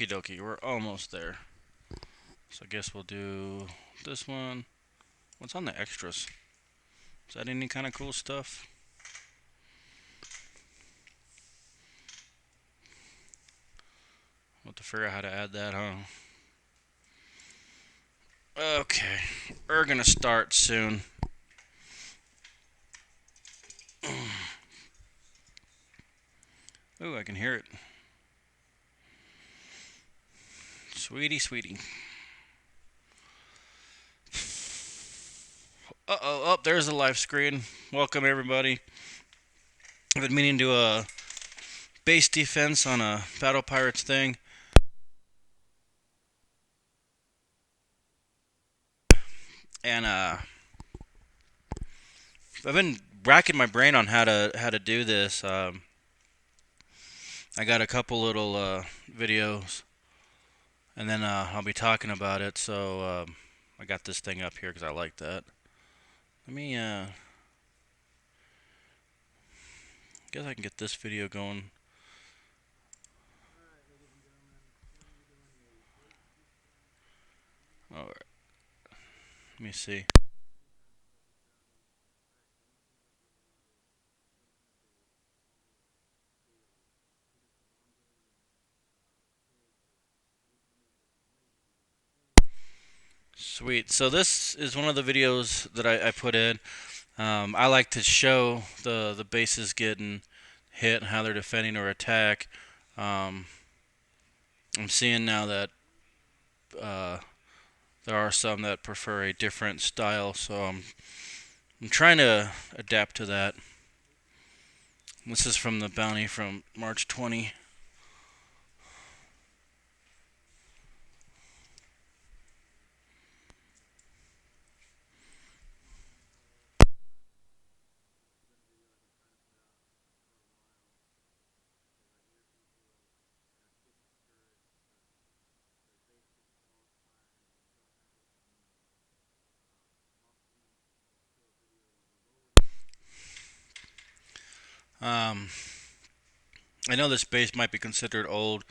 Okie dokie, we're almost there. So I guess we'll do this one. What's on the extras? Is that any kind of cool stuff? We'll have to figure out how to add that, huh? Okay, we're gonna start soon. Ooh, I can hear it. Sweetie, sweetie. Uh-oh, oh, there's the live screen. Welcome, everybody. I've been meaning to do a base defense on a Battle Pirates thing. And, I've been racking my brain on how to do this. I got a couple little videos, and then I'll be talking about it. So I got this thing up here because I like that. Let me guess I can get this video going. All right. Let me see. Sweet. So this is one of the videos that I put in. I like to show the bases getting hit and how they're defending or attack. Um, I'm seeing now that uh, there are some that prefer a different style, so I'm trying to adapt to that. This is from the bounty from March 20. Um, I know this base might be considered old,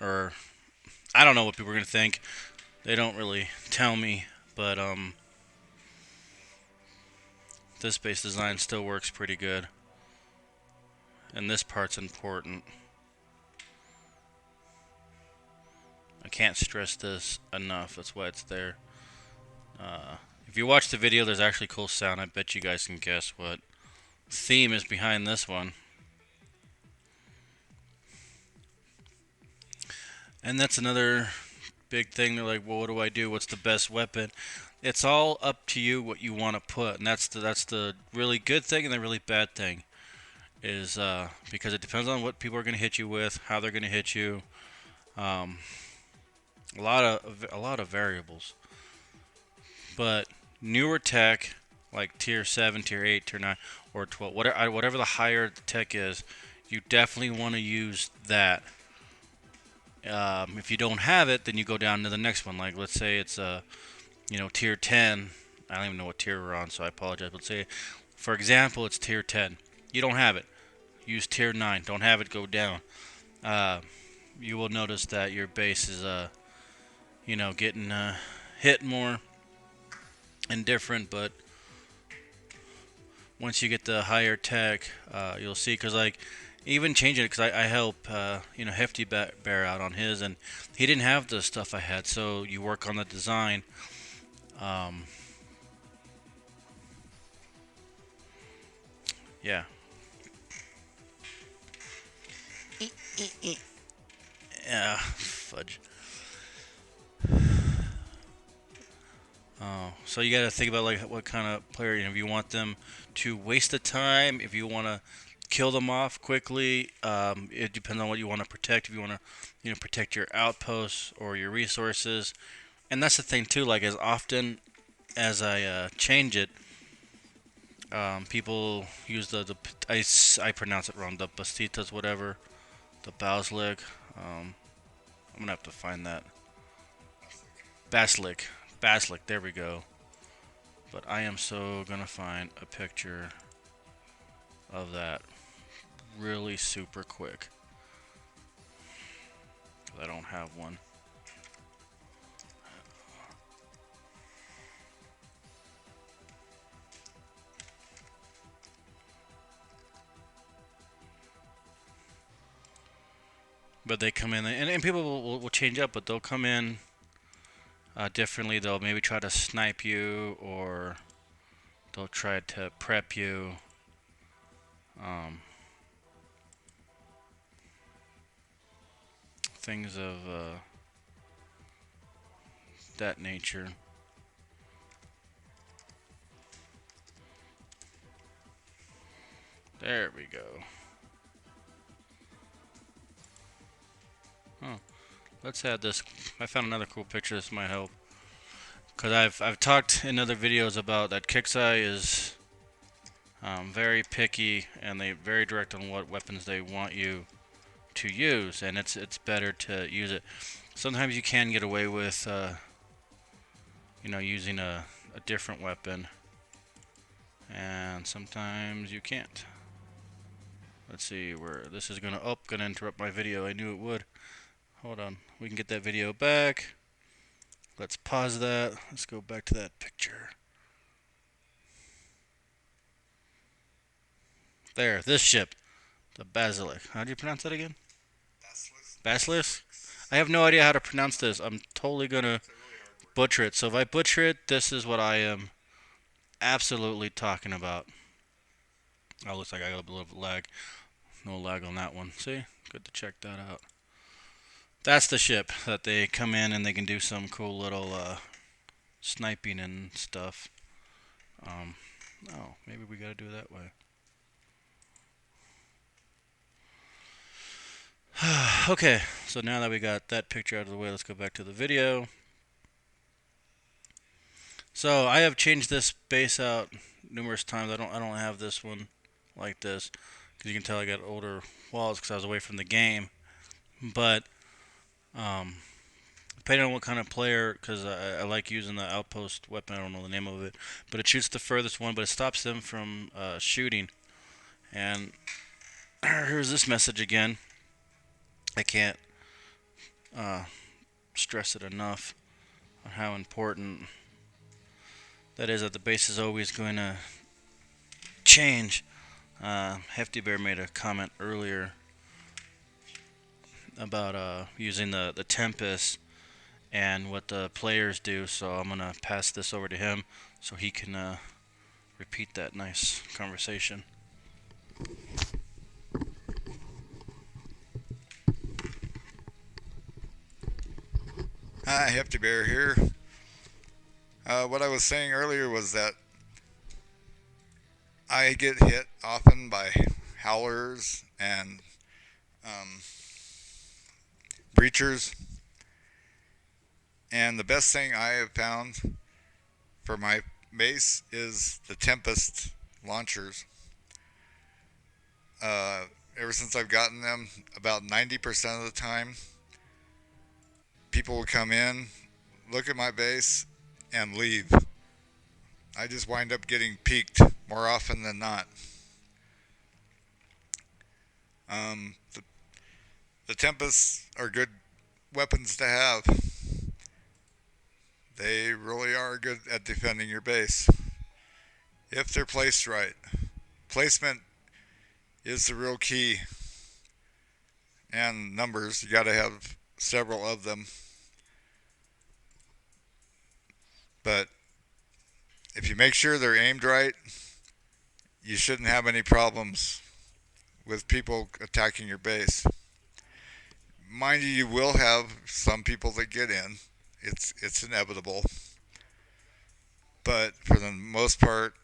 or I don't know what people are gonna think. They don't really tell me, but this base design still works pretty good, and this part's important. I can't stress this enough. That's why it's there. If you watch the video, there's actually cool sound. I bet you guys can guess what theme is behind this one. And that's another big thing. They're like, well, what do I do? What's the best weapon? It's all up to you what you want to put, and that's the really good thing and the really bad thing is because it depends on what people are going to hit you with, how they're going to hit you. Um, a lot of variables. But newer tech like tier 7, tier 8, tier 9, or 12, whatever the higher the tech is, you definitely want to use that. If you don't have it, then you go down to the next one. Like let's say it's tier 10. I don't even know what tier we're on, so I apologize. Let's say, for example, it's tier 10. You don't have it. Use tier 9. Don't have it, go down. Uh, you will notice that your base is getting hit more and different, but once you get the higher tech, you'll see. Because like even changing it, because I help Hefty Bear out on his, and he didn't have the stuff I had. So you work on the design. Um, yeah. Yeah, fudge. Oh, so you got to think about like what kind of player. If you want them to waste the time, if you want to kill them off quickly, it depends on what you want to protect. If you want to, protect your outposts or your resources, and that's the thing too. Like as often as I change it, people use I pronounce it wrong. The bastitas, whatever, the basilic. I'm gonna have to find that basilic. Basilic. There we go. But I am so gonna find a picture of that really super quick. 'cause I don't have one. But they come in, and people will change up, but they'll come in differently. They'll maybe try to snipe you, or they'll try to prep you. Um, Things of that nature. There we go. Oh, let's add this. I found another cool picture. This might help. Because I've talked in other videos about that kixeye is very picky, and they very direct on what weapons they want you to use, and it's better to use it. Sometimes you can get away with using a different weapon, and sometimes you can't. Let's see where this is gonna interrupt my video. I knew it would. Hold on, we can get that video back. Let's pause that. Let's go back to that picture. There, this ship, the Basilisk. How do you pronounce that again? Basilisk? I have no idea how to pronounce this. I'm totally gonna butcher it. So if I butcher it, this is what I am absolutely talking about. Oh, looks like I got a little bit of lag. No lag on that one. See? Good to check that out. That's the ship that they come in and they can do some cool little sniping and stuff. Oh, maybe we gotta do it that way. Okay, so now that we got that picture out of the way, let's go back to the video. So I have changed this base out numerous times. I don't have this one like this because you can tell I got older walls because I was away from the game. But um, depending on what kind of player, because I like using the outpost weapon. I don't know the name of it, but it shoots the furthest one, but it stops them from shooting. And here's this message again. I can't uh, stress it enough on how important that is. That the base is always going to change. Hefty Bear made a comment earlier about using the Tempest and what the players do, so I'm gonna pass this over to him so he can repeat that nice conversation. Hi, Hefty Bear here. What I was saying earlier was that I get hit often by howlers and um, breachers, and the best thing I have found for my base is the Tempest launchers. Uh, Ever since I've gotten them, about 90% of the time, people will come in, look at my base, and leave. I just wind up getting peeked more often than not. The Tempests are good weapons to have. They really are good at defending your base if they're placed right. Placement is the real key, and numbers. You got to have several of them. But if you make sure they're aimed right, you shouldn't have any problems with people attacking your base. Mind you, you will have some people that get in. It's inevitable. But for the most part,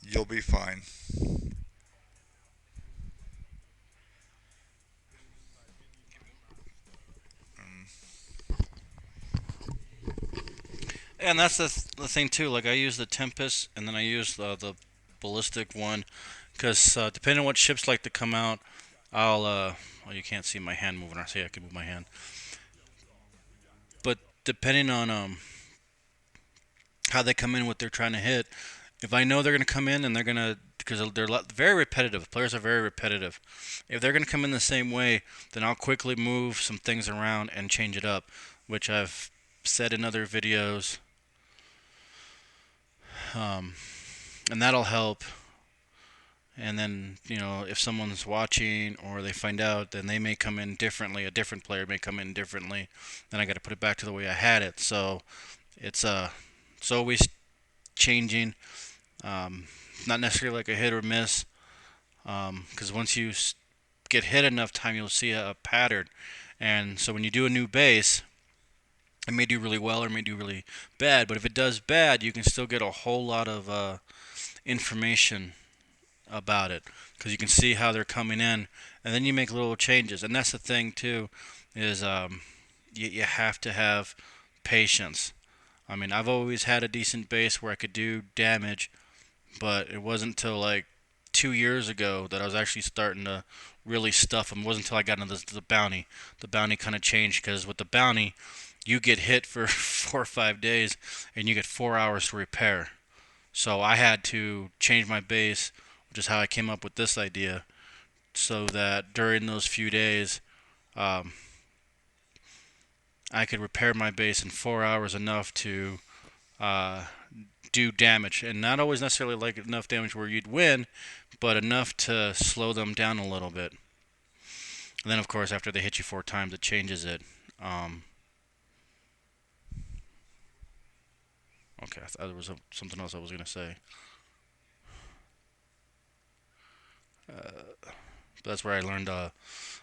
you'll be fine. And that's the thing too. Like I use the Tempest, and then I use the ballistic one, because depending on what ships like to come out, I'll well, you can't see my hand moving. I say I can move my hand, but depending on how they come in, what they're trying to hit, If I know they're going to come in and they're going to, because they're very repetitive. Players are very repetitive. If they're going to come in the same way, then I'll quickly move some things around and change it up, which I've said in other videos, um, and that'll help. And then, if someone's watching or they find out, then they may come in differently. A different player may come in differently. Then I got to put it back to the way I had it. So it's it's always changing. Um, Not necessarily like a hit or miss, because once you get hit enough time, you'll see a pattern. And so when you do a new base, it may do really well or it may do really bad. But if it does bad, you can still get a whole lot of information about it, because you can see how they're coming in, and then you make little changes. And that's the thing too, is you have to have patience. I mean, I've always had a decent base where I could do damage, but it wasn't until like 2 years ago that I was actually starting to really stuff them. It wasn't until I got into the bounty. The bounty kind of changed, because with the bounty, you get hit for 4 or 5 days, and you get 4 hours to repair. So I had to change my base, which is how I came up with this idea, so that during those few days, um, I could repair my base in 4 hours, enough to uh, do damage, and not always necessarily like enough damage where you'd win, but enough to slow them down a little bit. And then, of course, after they hit you 4 times, it changes it. Um, okay, I thought there was something else I was gonna say. But that's where I learned a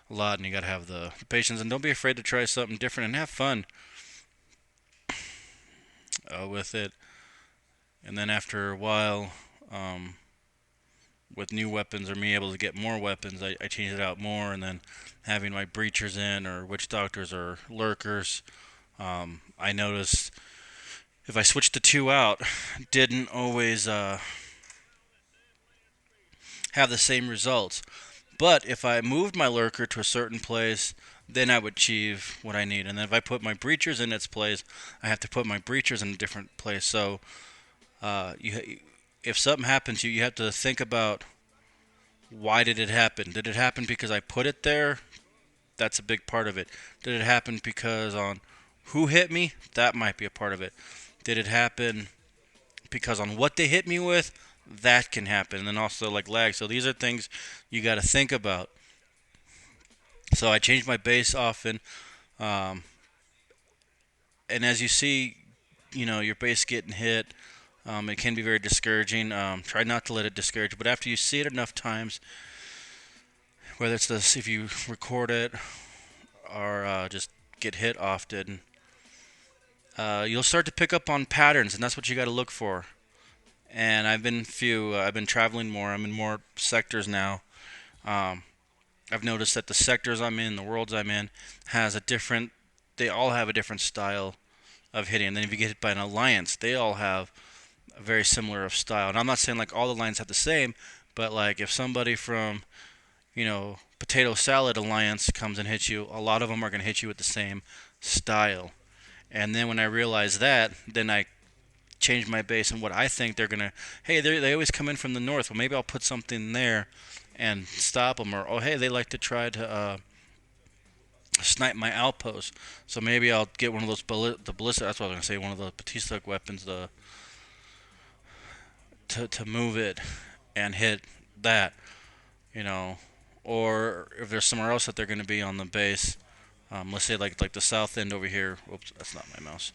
lot, and you gotta have the patience, and don't be afraid to try something different and have fun with it. And then after a while, um, with new weapons or me able to get more weapons, I changed it out more, and then having my breachers in or witch doctors or lurkers, I noticed if I switched the two out, didn't always have the same results. But if I moved my lurker to a certain place, then I would achieve what I need. And then if I put my breachers in its place, I have to put my breachers in a different place. So if something happens, you have to think about, why did it happen? Did it happen because I put it there? That's a big part of it. Did it happen because on who hit me? That might be a part of it. Did it happen because on what they hit me with? That can happen. And then also like lag. So these are things you got to think about. So I change my base often. Um, and as you see, your base getting hit, it can be very discouraging. Try not to let it discourage you. But after you see it enough times, whether it's this, if you record it or just get hit often, you'll start to pick up on patterns, and that's what you got to look for. And I've been traveling more. I'm in more sectors now. Um, I've noticed that the sectors I'm in, the worlds I'm in, has a different. They all have a different style of hitting. And then if you get hit by an alliance, they all have a very similar of style. And I'm not saying like all the alliances have the same, but like if somebody from Potato Salad Alliance comes and hits you, a lot of them are going to hit you with the same style. And then when I realize that, then I change my base and what I think they're gonna. Hey, they always come in from the north. Well, maybe I'll put something there and stop them. Or oh, hey, they like to try to snipe my outpost. So maybe I'll get one of those the ballista. That's what I was gonna say. One of the Batista weapons to move it and hit that. You know, or if there's somewhere else that they're gonna be on the base. Let's say like the south end over here. Oops, that's not my mouse.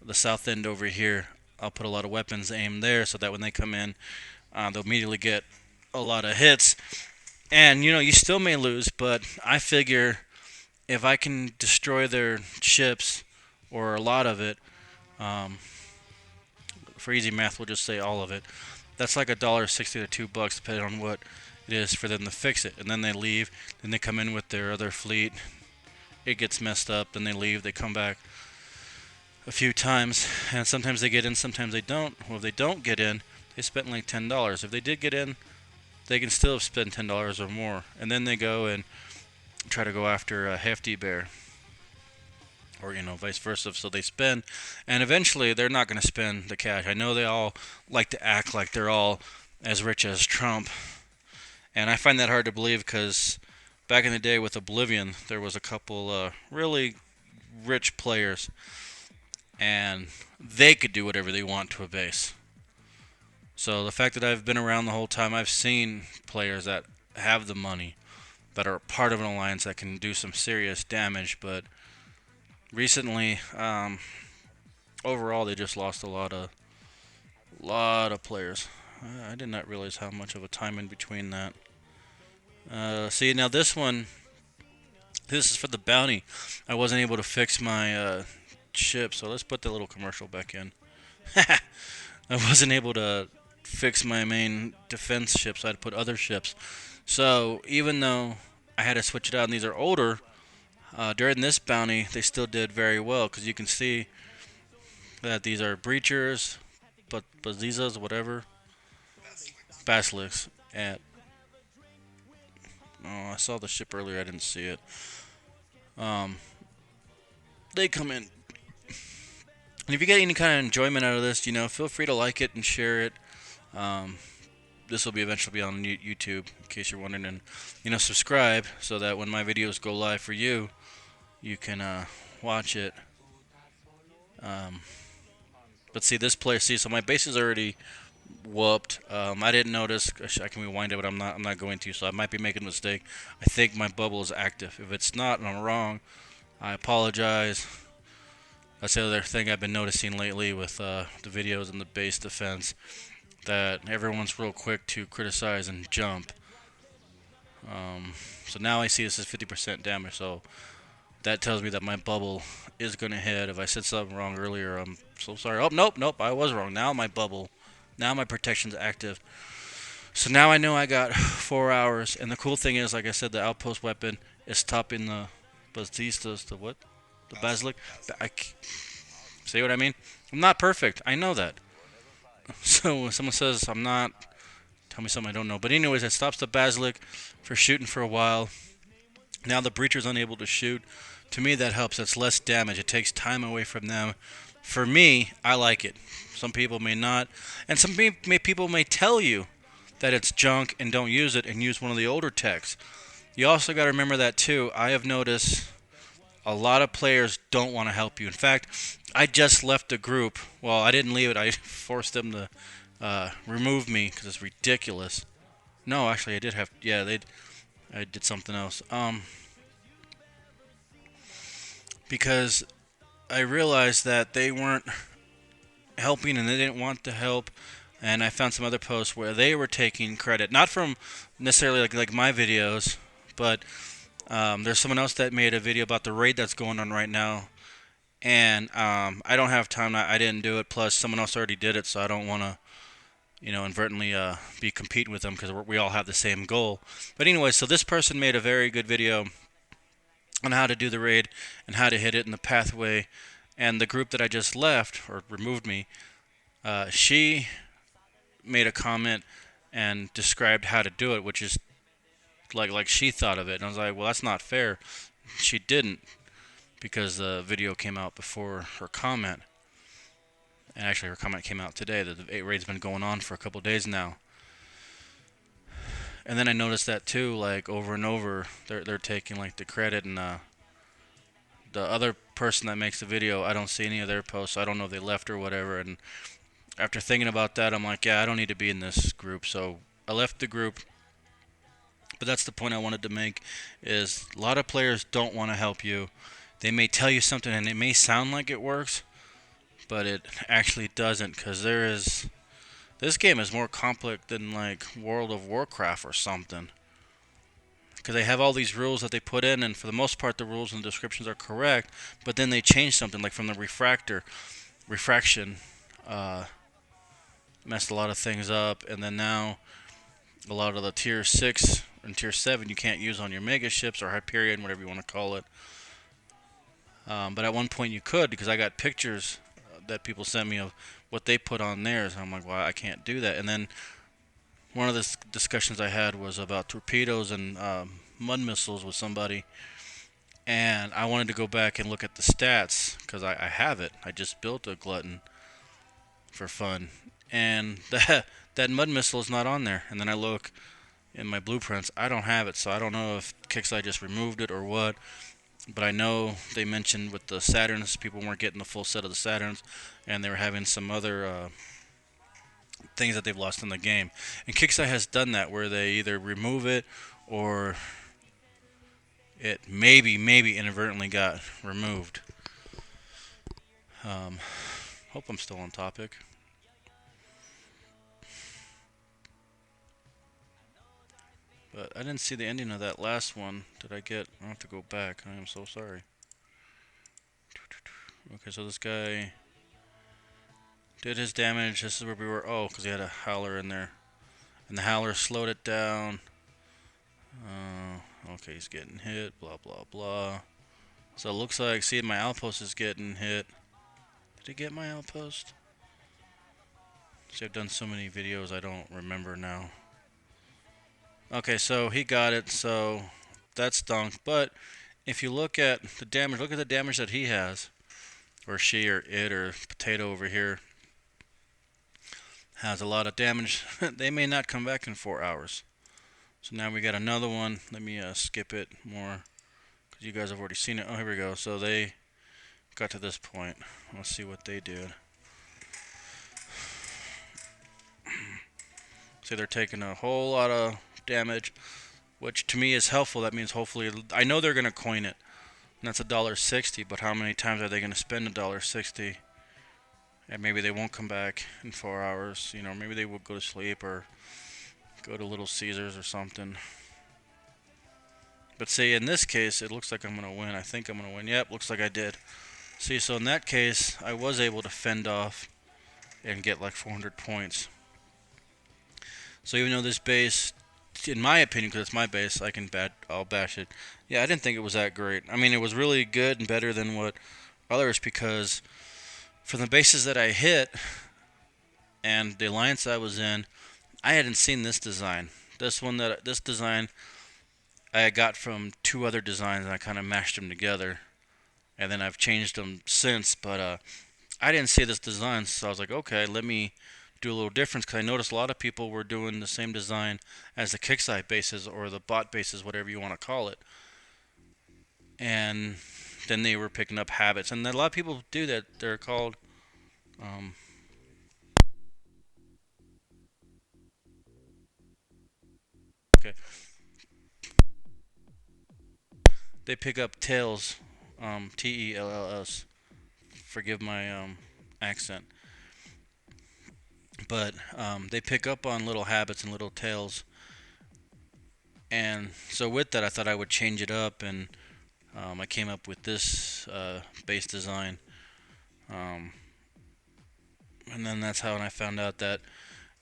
The south end over here. I'll put a lot of weapons aimed there so that when they come in, they'll immediately get a lot of hits. And you still may lose, but I figure if I can destroy their ships or a lot of it, um, for easy math, we'll just say all of it. That's like $1.60 to $2, depending on what it is for them to fix it. And then they leave. Then they come in with their other fleet. It gets messed up. Then they leave. They come back a few times, and sometimes they get in, sometimes they don't. Well, if they don't get in, they spent like $10. If they did get in, they can still have spent $10 or more, and then they go and try to go after a Hefty Bear. or vice versa. So they spend, and eventually they're not going to spend the cash. I know they all like to act like they're all as rich as Trump, and I find that hard to believe because back in the day with Oblivion, there was a couple really rich players, and they could do whatever they want to a base. So the fact that I've been around the whole time, I've seen players that have the money that are part of an alliance that can do some serious damage. But recently, overall, they just lost a lot of players. I did not realize how much of a time in between that. See, now this is for the bounty. I wasn't able to fix my ship, so let's put the little commercial back in. I wasn't able to fix my main defense ship, so I had to put other ships. So even though I had to switch it out, and these are older, during this bounty they still did very well because you can see that these are breachers, but bazizas, whatever, basilisks, and oh, I saw the ship earlier. I didn't see it. Um, they come in, and if you get any kind of enjoyment out of this, feel free to like it and share it. Um, this will be eventually be on YouTube, in case you're wondering, and subscribe so that when my videos go live for you, you can watch it. Um, but see this place. See, so my base is already whooped. I didn't notice. I can rewind it, but I'm not. I'm not going to. So I might be making a mistake. I think my bubble is active. If it's not, and I'm wrong, I apologize. That's the other thing I've been noticing lately with the videos and the base defense, that everyone's real quick to criticize and jump. So now I see this is 50% damage. So that tells me that my bubble is going to hit. If I said something wrong earlier, I'm so sorry. Oh, nope, I was wrong. Now my protection's active. So now I know I got 4 hours. And the cool thing is, like I said, the outpost weapon is stopping the Bastistas, the what? The Basilic. See what I mean? I'm not perfect. I know that. So when someone says I'm not, tell me something I don't know. But anyways, it stops the Basilic for shooting for a while. Now the breacher's unable to shoot. To me, that helps. That's less damage. It takes time away from them. For me, I like it. Some people may not, and some people may tell you that it's junk and don't use it and use one of the older techs. You also got to remember that too. I have noticed a lot of players don't want to help you. In fact, I just left the group. Well, I didn't leave it. I forced them to remove me because it's ridiculous. No, actually, I did have. Yeah, I did something else. Because I realized that they weren't helping and they didn't want to help. And I found some other posts where they were taking credit, not from necessarily like my videos, but there's someone else that made a video about the raid that's going on right now. And I don't have time. I didn't do it. Plus, someone else already did it, so I don't want to, inadvertently be competing with them because we all have the same goal. But anyway, so this person made a very good video on how to do the raid and how to hit it in the pathway. And the group that I just left or removed me, she made a comment and described how to do it, which is like she thought of it. And I was like, well, that's not fair. She didn't, because the video came out before her comment. And actually, her comment came out today. That the raid's been going on for a couple days now. And then I noticed that too, like over and over, they're taking like the credit, and the other person that makes the video, I don't see any of their posts. So I don't know if they left or whatever. And after thinking about that, I'm like, yeah, I don't need to be in this group. So I left the group. But that's the point I wanted to make, is a lot of players don't want to help you. They may tell you something and it may sound like it works, but it actually doesn't, because this game is more complex than like World of Warcraft or something. Because they have all these rules that they put in, and for the most part the rules and descriptions are correct, but then they change something, like from the refraction, uh, messed a lot of things up, and then now a lot of the tier 6 and tier 7 you can't use on your mega ships or Hyperion, whatever you want to call it. But at one point you could, because I got pictures that people sent me of what they put on theirs, and I'm like, well, I can't do that. And then one of the discussions I had was about torpedoes and mud missiles with somebody, and I wanted to go back and look at the stats because I have it. I just built a glutton for fun, and that mud missile is not on there. And then I look in my blueprints, I don't have it, so I don't know if kixeye just removed it or what. But I know they mentioned with the Saturns, people weren't getting the full set of the Saturns, and they were having some other things that they've lost in the game. And kixeye has done that, where they either remove it or it maybe inadvertently got removed. Um, Hope I'm still on topic. But I didn't see the ending of that last one. Did I get? I have to go back. I am so sorry. Okay, so this guy did his damage. This is where we were. Oh, because he had a howler in there. And the howler slowed it down. Okay, he's getting hit. Blah, blah, blah. So it looks like, see, my outpost is getting hit. Did he get my outpost? See, I've done so many videos I don't remember now. Okay, so he got it, so that stunk. But if you look at the damage, look at the damage that he has. Or she, or it, or potato over here. Has a lot of damage. They may not come back in 4 hours. So now we got another one. Let me skip it more, because you guys have already seen it. Oh, here we go. So they got to this point. Let's see what they did. See, they're taking a whole lot of damage, which to me is helpful. That means hopefully, I know they're gonna coin it, and that's $1.60. But how many times are they gonna spend $1.60? And maybe they won't come back in 4 hours. You know, maybe they will go to sleep or go to Little Caesars or something. But see, in this case, it looks like I'm gonna win. I think I'm gonna win. Yep, looks like I did. See, so in that case, I was able to fend off and get like 400 points. So even though this base, in my opinion, because it's my base, I'll bash it. Yeah, I didn't think it was that great. I mean, it was really good and better than what others, because from the bases that I hit and the alliance I was in, I hadn't seen this design. This design I got from two other designs, and I kind of mashed them together, and then I've changed them since. But I didn't see this design, so I was like, okay, let me do a little difference, because I noticed a lot of people were doing the same design as the kixeye bases or the bot bases, whatever you want to call it, and then they were picking up habits, and a lot of people do that. They're called um, okay, they pick up tails, Tells. Forgive my accent, but they pick up on little habits and little tails. And so with that, I thought I would change it up, and I came up with this base design. Um, and then that's how I found out that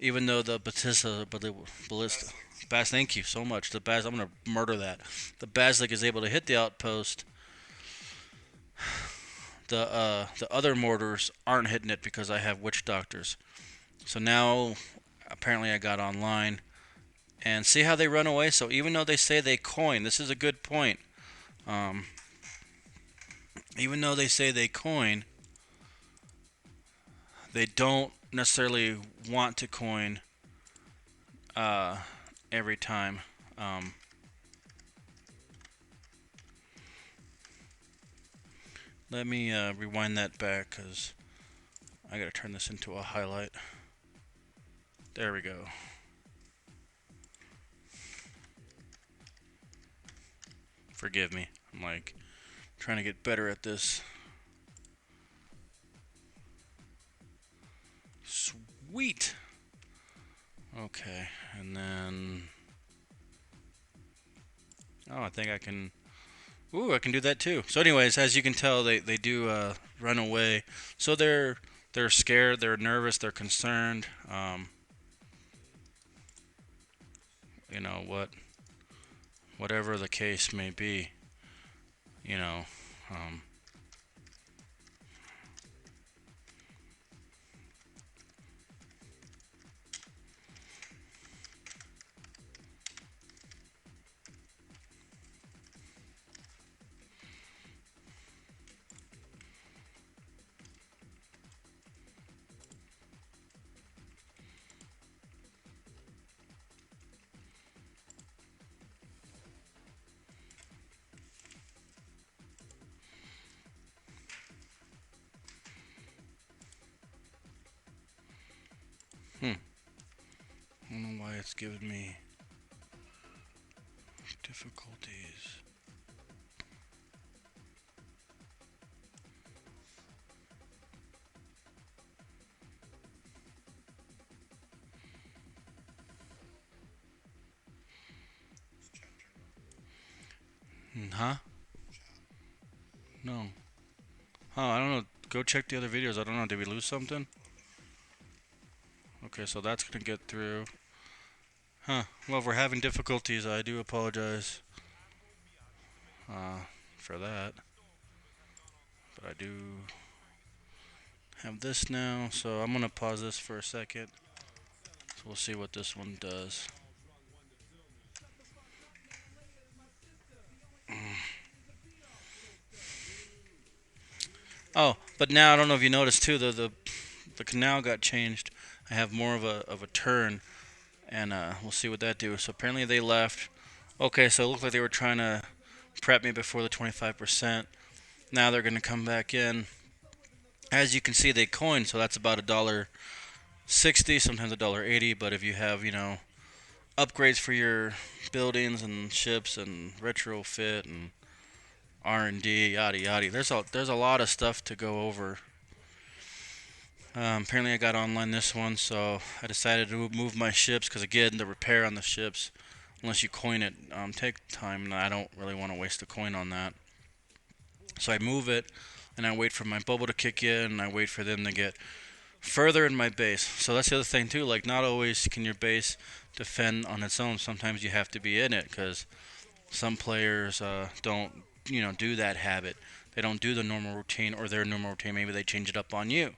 even though the ballista, Bas, thank you so much. The Bas, I'm gonna murder that. The Basilisk is able to hit the outpost. The other mortars aren't hitting it because I have witch doctors. So now apparently I got online, and see how they run away. So even though they say they coin, this is a good point. Um, Even though they say they coin, they don't necessarily want to coin uh, every time. Um, Let me rewind that back, because I gotta turn this into a highlight. There we go. Forgive me. I'm like trying to get better at this. Sweet. Okay, and then I think I can. Ooh, I can do that too. So, anyways, as you can tell, they do run away. So they're scared, they're nervous, they're concerned. You know whatever the case may be. You know, um, Hmm. I don't know why it's giving me difficulties. Huh? No. Oh, I don't know. Go check the other videos. I don't know. Did we lose something? Okay, so that's gonna get through. Huh. Well, if we're having difficulties, I do apologize uh, for that. But I do have this now, so I'm gonna pause this for a second. So we'll see what this one does. Oh, but now I don't know if you noticed too. The canal got changed. I have more of a turn, and we'll see what that do. So apparently they left. Okay, so it looked like they were trying to prep me before the 25%. Now they're gonna come back in. As you can see, they coin, so that's about $1.60, sometimes $1.80. But if you have, upgrades for your buildings and ships and retrofit and R&D, yada yada, there's a lot of stuff to go over. Apparently, I got online this one, so I decided to move my ships because again, the repair on the ships, unless you coin it, take time, and I don't really want to waste a coin on that. So I move it, and I wait for my bubble to kick in, and I wait for them to get further in my base. So that's the other thing too. Like, not always can your base defend on its own. Sometimes you have to be in it because some players don't, do that habit. They don't do the normal routine or their normal routine. Maybe they change it up on you.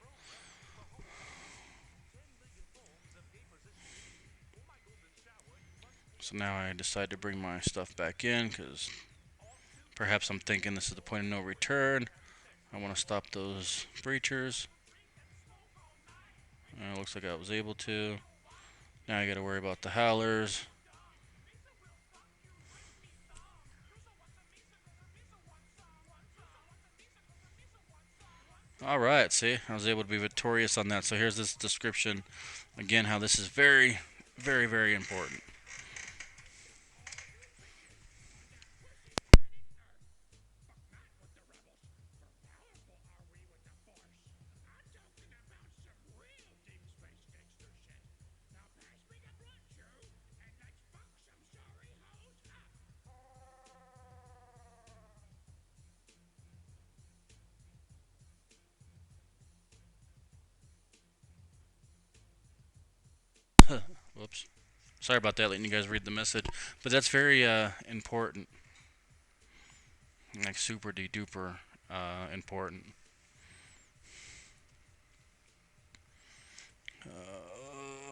So now I decide to bring my stuff back in because perhaps I'm thinking this is the point of no return. I want to stop those breachers. It looks like I was able to. Now I got to worry about the howlers. All right, see, I was able to be victorious on that. So here's this description again, how this is very, very, very important. Whoops. Sorry about that, letting you guys read the message, but that's very important, like super de duper important.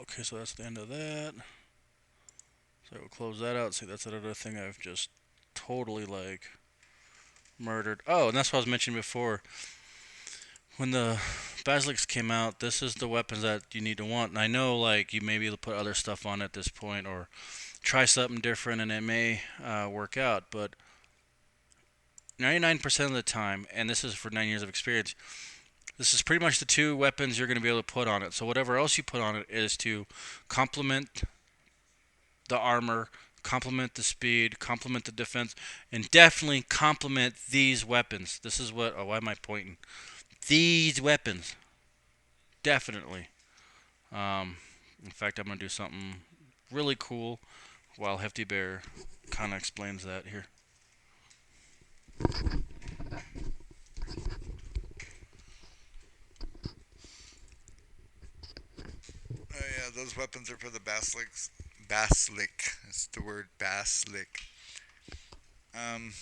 Okay, so that's the end of that. So we'll close that out. See, that's another thing I've just totally like murdered. Oh, and that's what I was mentioning before. When the Basilics came out, this is the weapons that you need to want. And I know, like, you may be able to put other stuff on at this point or try something different and it may work out. But 99% of the time, and this is for 9 years of experience, this is pretty much the two weapons you're going to be able to put on it. So whatever else you put on it is to complement the armor, complement the speed, complement the defense, and definitely complement these weapons. This is what. Oh, why am I pointing? These weapons, definitely. Um, in fact, I'm gonna do something really cool while Hefty Bear kind of explains that here. Oh yeah, those weapons are for the basilics. Basilic. It's the word basilic. Um,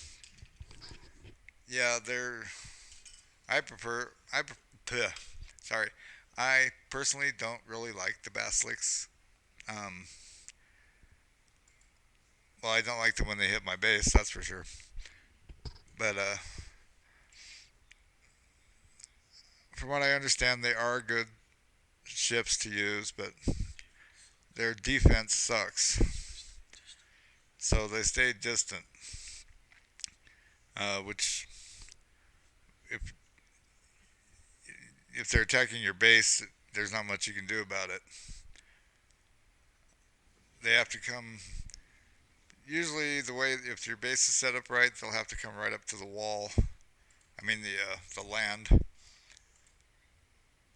yeah, they're. I prefer. Puh, sorry. I personally don't really like the basilics. Um, well, I don't like them when they hit my base. That's for sure. But from what I understand, they are good ships to use, but their defense sucks. So they stay distant, which if they're attacking your base, there's not much you can do about it. they have to come. Usually, the way if your base is set up right, they'll have to come right up to the wall. I mean the land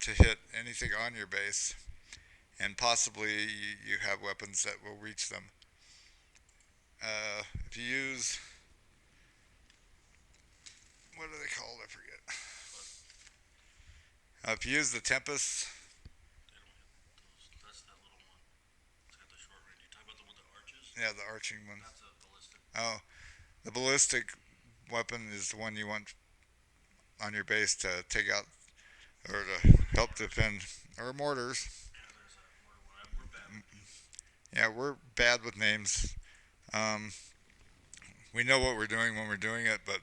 to hit anything on your base, and possibly you have weapons that will reach them. If you use what are they called? I forget. If you use the Tempest, yeah, the arching one. Oh, the ballistic weapon is the one you want on your base to take out or to help defend, or mortars. Yeah, we're bad with names. Um, we know what we're doing when we're doing it, but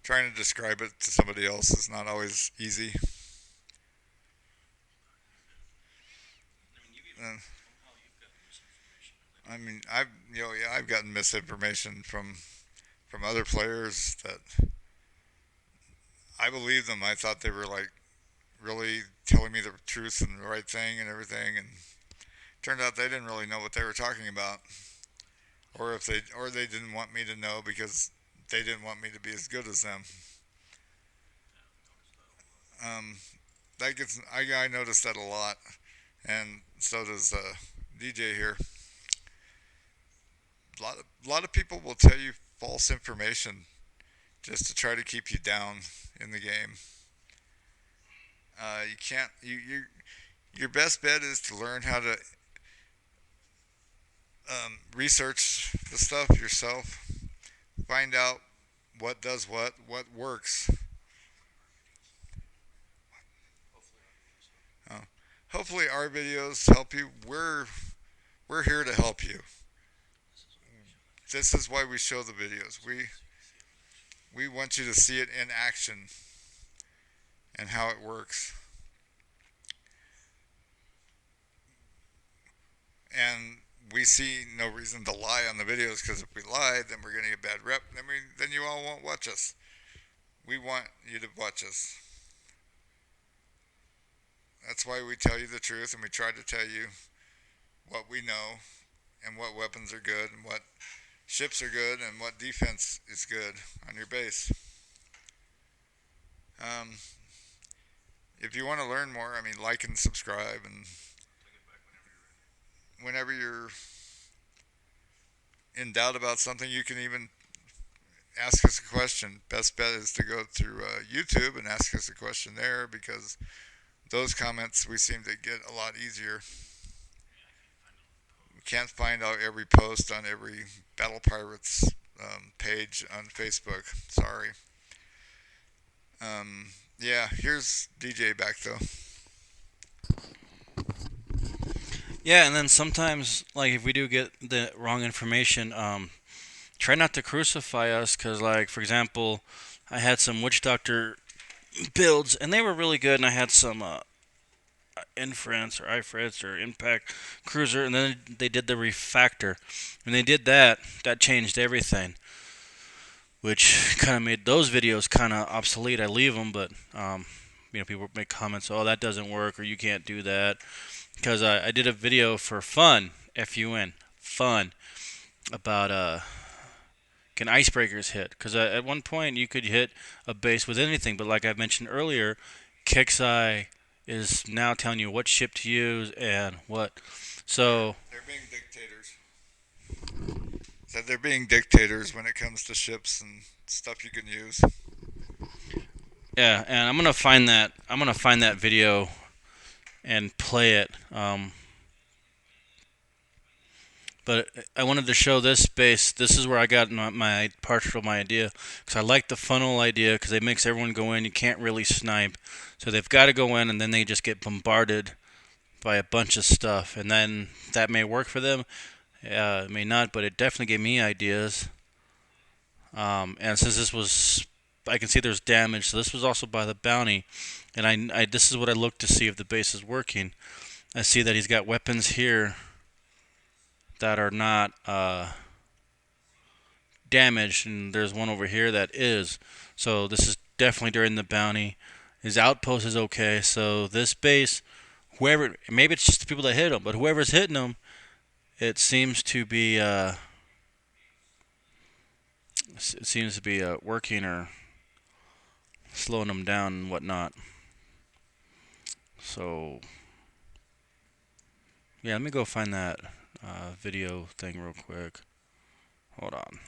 trying to describe it to somebody else is not always easy. Uh, I mean, yeah, I've gotten misinformation from other players that I believed them. I thought they were like really telling me the truth and the right thing and everything, and turned out they didn't really know what they were talking about, or they didn't want me to know because they didn't want me to be as good as them. Um, I noticed that a lot, and so does DJ here. A lot of people will tell you false information just to try to keep you down in the game. You can't. Your best bet is to learn how to research the stuff yourself. Find out what does what works. Uh, Hopefully, our videos help you. We're here to help you. This is why we show the videos. We want you to see it in action and how it works. And we see no reason to lie on the videos because if we lie, then we're getting a bad rep. Then you all won't watch us. We want you to watch us. That's why we tell you the truth and we try to tell you what we know and what weapons are good and what ships are good and what defense is good on your base. Um, if you want to learn more, I mean, like and subscribe, and whenever you're in doubt about something, you can even ask us a question. Best bet is to go through YouTube and ask us a question there because those comments we seem to get a lot easier. We can't find out every post on every Battle Pirates page on Facebook. Sorry. Yeah, here's DJ back though. Yeah, and then sometimes, like if we do get the wrong information, try not to crucify us, because, like for example, I had some witch doctor builds, and they were really good, and I had some inference or ifrits or impact cruiser, and then they did the refactor. When they did that, that changed everything, which kind of made those videos kind of obsolete. I leave them, but people make comments, "Oh, that doesn't work," or "You can't do that," because I did a video for fun, FUN, fun, about can icebreakers hit? Because at one point you could hit a base with anything, but like I mentioned earlier, kixeye is now telling you what ship to use and what. So They're being dictators. Said they're being dictators when it comes to ships and stuff you can use. yeah, and I'm gonna find that. I'm gonna find that video and play it. But I wanted to show this base. This is where I got my partial my idea, because I like the funnel idea, because it makes everyone go in. You can't really snipe, so they've got to go in, and then they just get bombarded by a bunch of stuff, and then that may work for them. It may not, but it definitely gave me ideas. And since this was, I can see there's damage, so this was also by the bounty, and this is what I look to see if the base is working. I see that he's got weapons here that are not damaged, and there's one over here that is. So this is definitely during the bounty. His outpost is okay, so this base, whoever, maybe it's just the people that hit him, but whoever's hitting him it seems to be working or slowing them down and whatnot. So yeah, let me go find that video thing real quick. Hold on.